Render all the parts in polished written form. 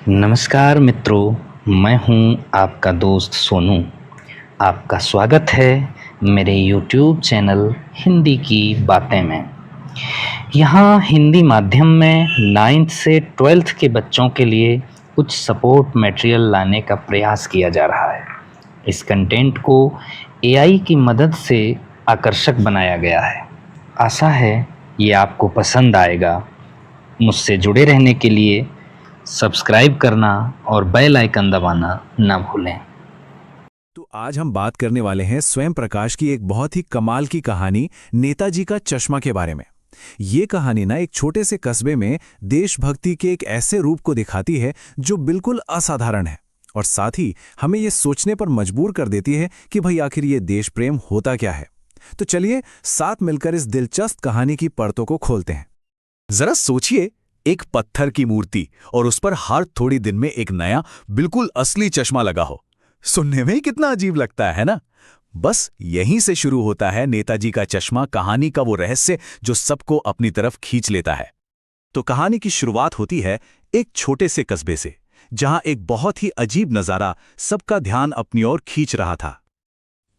नमस्कार मित्रों, मैं हूं आपका दोस्त सोनू। आपका स्वागत है मेरे यूट्यूब चैनल हिंदी की बातें में। यहाँ हिंदी माध्यम में 9th से 12th के बच्चों के लिए कुछ सपोर्ट मटेरियल लाने का प्रयास किया जा रहा है। इस कंटेंट को एआई की मदद से आकर्षक बनाया गया है। आशा है ये आपको पसंद आएगा। मुझसे जुड़े रहने के लिए सब्सक्राइब करना और बेल आइकन दबाना ना भूलें। तो आज हम बात करने वाले हैं स्वयं प्रकाश की एक बहुत ही कमाल की कहानी नेताजी का चश्मा के बारे में। ये कहानी ना एक छोटे से कस्बे में देशभक्ति के एक ऐसे रूप को दिखाती है जो बिल्कुल असाधारण है और साथ ही हमें ये सोचने पर मजबूर कर देती है कि भाई आखिर ये देश प्रेम होता क्या है। तो चलिए साथ मिलकर इस दिलचस्प कहानी की परतों को खोलते हैं। जरा सोचिए, एक पत्थर की मूर्ति और उस पर हर थोड़ी दिन में एक नया बिल्कुल असली चश्मा लगा हो। सुनने में ही कितना अजीब लगता है ना। बस यहीं से शुरू होता है नेताजी का चश्मा कहानी का वो रहस्य जो सबको अपनी तरफ खींच लेता है। तो कहानी की शुरुआत होती है एक छोटे से कस्बे से, जहां एक बहुत ही अजीब नजारा सबका ध्यान अपनी ओर खींच रहा था।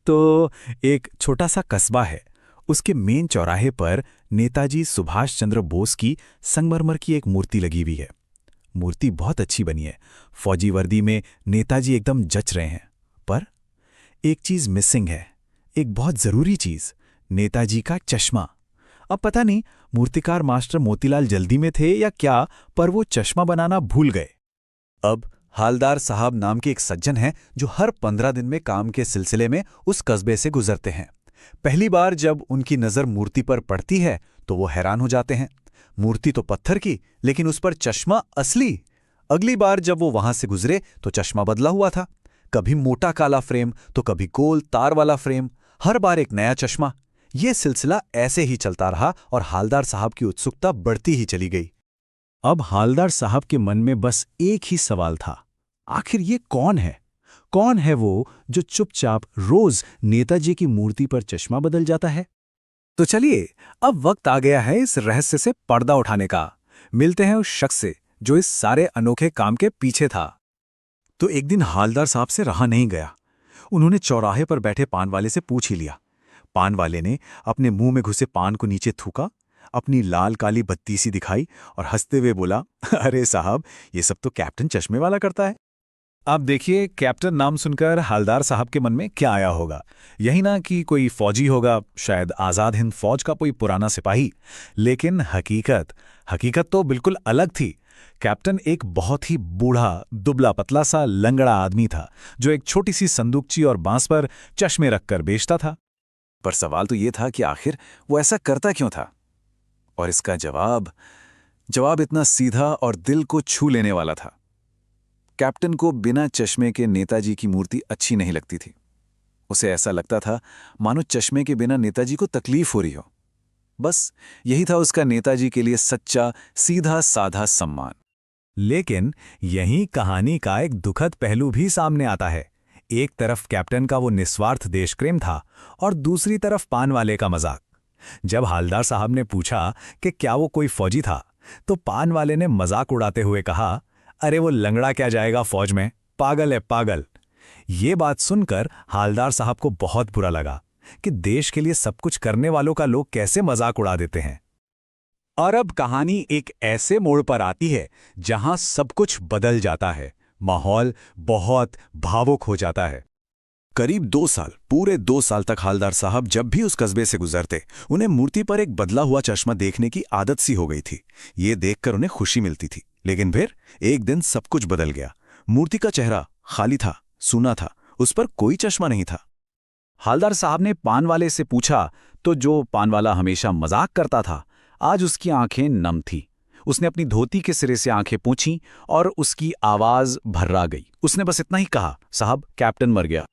तो एक छोटा सा कस्बा है, उसके मेन चौराहे पर नेताजी सुभाष चंद्र बोस की संगमरमर की एक मूर्ति लगी हुई है। मूर्ति बहुत अच्छी बनी है, फौजी वर्दी में नेताजी एकदम जच रहे हैं। पर एक चीज मिसिंग है, एक बहुत जरूरी चीज, नेताजी का चश्मा। अब पता नहीं मूर्तिकार मास्टर मोतीलाल जल्दी में थे या क्या, पर वो चश्मा बनाना भूल गए। अब हालदार साहब नाम के एक सज्जन हैं जो हर 15 दिन में काम के सिलसिले में उस कस्बे से गुजरते हैं। पहली बार जब उनकी नजर मूर्ति पर पड़ती है तो वो हैरान हो जाते हैं। मूर्ति तो पत्थर की, लेकिन उस पर चश्मा असली। अगली बार जब वो वहां से गुजरे तो चश्मा बदला हुआ था, कभी मोटा काला फ्रेम तो कभी गोल तार वाला फ्रेम, हर बार एक नया चश्मा। ये सिलसिला ऐसे ही चलता रहा और हालदार साहब की उत्सुकता बढ़ती ही चली गई। अब हालदार साहब के मन में बस एक ही सवाल था, आखिर ये कौन है? कौन है वो जो चुपचाप रोज नेताजी की मूर्ति पर चश्मा बदल जाता है? तो चलिए, अब वक्त आ गया है इस रहस्य से पर्दा उठाने का। मिलते हैं उस शख्स से जो इस सारे अनोखे काम के पीछे था। तो एक दिन हालदार साहब से रहा नहीं गया। उन्होंने चौराहे पर बैठे पान वाले से पूछ ही लिया। पान वाले ने अपने मुंह में घुसे पान को नीचे थूका, अपनी लाल काली बत्ती सी दिखाई और हंसते हुए बोला, अरे साहब, ये सब तो कैप्टन चश्मे वाला करता है। आप देखिए, कैप्टन नाम सुनकर हालदार साहब के मन में क्या आया होगा? यही ना कि कोई फौजी होगा, शायद आज़ाद हिंद फौज का कोई पुराना सिपाही। लेकिन हकीकत हकीकत तो बिल्कुल अलग थी। कैप्टन एक बहुत ही बूढ़ा, दुबला पतला सा लंगड़ा आदमी था जो एक छोटी सी संदूकची और बांस पर चश्मे रखकर बेचता था। पर सवाल तो ये था कि आखिर वो ऐसा करता क्यों था? और इसका जवाब इतना सीधा और दिल को छू लेने वाला था। कैप्टन को बिना चश्मे के नेताजी की मूर्ति अच्छी नहीं लगती थी। उसे ऐसा लगता था मानो चश्मे के बिना नेताजी को तकलीफ हो रही हो। बस यही था उसका नेताजी के लिए सच्चा, सीधा साधा सम्मान। लेकिन यही कहानी का एक दुखद पहलू भी सामने आता है। एक तरफ कैप्टन का वो निस्वार्थ देशप्रेम था और दूसरी तरफ पान वाले का मजाक। जब हालदार साहब ने पूछा कि क्या वो कोई फौजी था, तो पान वाले ने मजाक उड़ाते हुए कहा, अरे वो लंगड़ा क्या जाएगा फौज में, पागल है पागल। ये बात सुनकर हालदार साहब को बहुत बुरा लगा कि देश के लिए सब कुछ करने वालों का लोग कैसे मजाक उड़ा देते हैं। और अब कहानी एक ऐसे मोड़ पर आती है जहां सब कुछ बदल जाता है। माहौल बहुत भावुक हो जाता है। करीब 2 साल, पूरे 2 साल तक हालदार साहब जब भी उस कस्बे से गुजरते, उन्हें मूर्ति पर एक बदला हुआ चश्मा देखने की आदत सी हो गई थी। ये देखकर उन्हें खुशी मिलती थी। लेकिन फिर एक दिन सब कुछ बदल गया। मूर्ति का चेहरा खाली था, सूना था, उस पर कोई चश्मा नहीं था। हालदार साहब ने पान वाले से पूछा तो जो पान वाला हमेशा मजाक करता था, आज उसकी आंखें नम थी। उसने अपनी धोती के सिरे से आंखें पोंछीं और उसकी आवाज भर्रा गई। उसने बस इतना ही कहा, साहब, कैप्टन मर गया।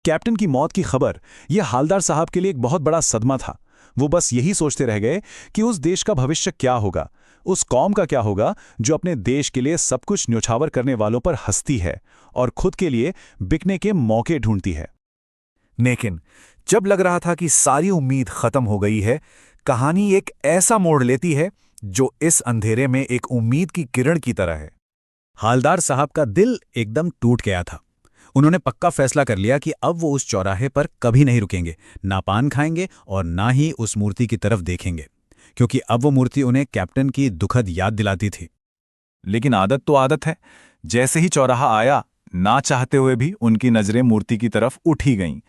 कैप्टन की मौत की खबर यह हालदार साहब के लिए एक बहुत बड़ा सदमा था। वो बस यही सोचते रह गए कि उस देश का भविष्य क्या होगा, उस कौम का क्या होगा जो अपने देश के लिए सब कुछ न्योछावर करने वालों पर हंसती है और खुद के लिए बिकने के मौके ढूंढती है। लेकिन जब लग रहा था कि सारी उम्मीद खत्म हो गई है, कहानी एक ऐसा मोड़ लेती है जो इस अंधेरे में एक उम्मीद की किरण की तरह है। हालदार साहब का दिल एकदम टूट गया था। उन्होंने पक्का फैसला कर लिया कि अब वो उस चौराहे पर कभी नहीं रुकेंगे, ना पान खाएंगे और ना ही उस मूर्ति की तरफ देखेंगे, क्योंकि अब वो मूर्ति उन्हें कैप्टन की दुखद याद दिलाती थी। लेकिन आदत तो आदत है। जैसे ही चौराहा आया, ना चाहते हुए भी उनकी नजरें मूर्ति की तरफ उठ ही गईं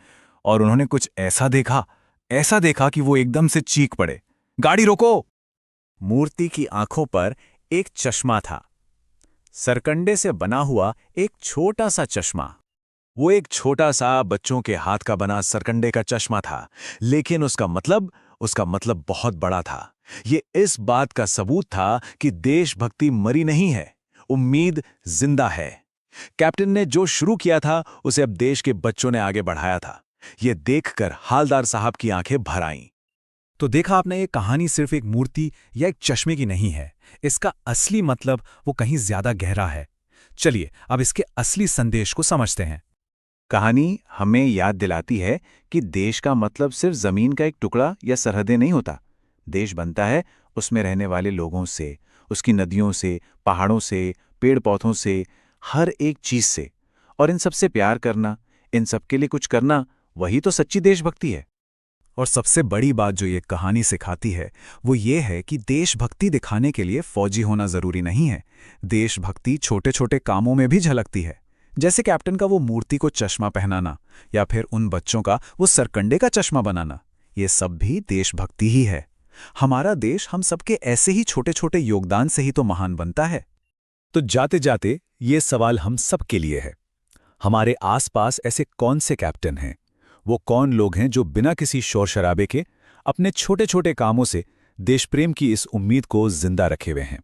और उन्होंने कुछ ऐसा देखा कि वो एकदम से चीख पड़े, गाड़ी रोको! मूर्ति की आंखों पर एक चश्मा था, सरकंडे से बना हुआ एक छोटा सा चश्मा। वो एक छोटा सा बच्चों के हाथ का बना सरकंडे का चश्मा था, लेकिन उसका मतलब बहुत बड़ा था। ये इस बात का सबूत था कि देशभक्ति मरी नहीं है, उम्मीद जिंदा है। कैप्टन ने जो शुरू किया था उसे अब देश के बच्चों ने आगे बढ़ाया था। ये देखकर हालदार साहब की आंखें भर आईं। तो देखा आपने, ये कहानी सिर्फ एक मूर्ति या एक चश्मे की नहीं है। इसका असली मतलब वो कहीं ज्यादा गहरा है। चलिए अब इसके असली संदेश को समझते हैं। कहानी हमें याद दिलाती है कि देश का मतलब सिर्फ जमीन का एक टुकड़ा या सरहदें नहीं होता। देश बनता है उसमें रहने वाले लोगों से, उसकी नदियों से, पहाड़ों से, पेड़ पौधों से, हर एक चीज से। और इन सबसे प्यार करना, इन सबके लिए कुछ करना, वही तो सच्ची देशभक्ति है। और सबसे बड़ी बात जो ये कहानी सिखाती है वो ये है कि देशभक्ति दिखाने के लिए फौजी होना जरूरी नहीं है। देशभक्ति छोटे छोटे कामों में भी झलकती है, जैसे कैप्टन का वो मूर्ति को चश्मा पहनाना या फिर उन बच्चों का वो सरकंडे का चश्मा बनाना। ये सब भी देशभक्ति ही है। हमारा देश हम सबके ऐसे ही छोटे छोटे योगदान से ही तो महान बनता है। तो जाते जाते ये सवाल हम सबके लिए है, हमारे आसपास ऐसे कौन से कैप्टन हैं? वो कौन लोग हैं जो बिना किसी शोर शराबे के अपने छोटे छोटे कामों से देश प्रेम की इस उम्मीद को जिंदा रखे हुए हैं?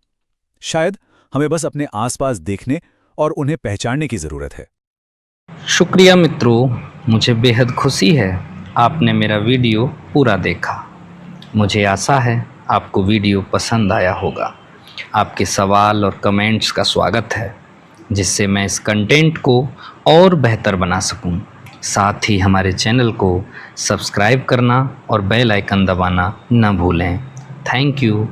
शायद हमें बस अपने आसपास देखने और उन्हें पहचानने की जरूरत है। शुक्रिया मित्रों, मुझे बेहद खुशी है आपने मेरा वीडियो पूरा देखा। मुझे आशा है आपको वीडियो पसंद आया होगा। आपके सवाल और कमेंट्स का स्वागत है, जिससे मैं इस कंटेंट को और बेहतर बना सकूं। साथ ही हमारे चैनल को सब्सक्राइब करना और बेल आइकन दबाना न भूलें। Thank you.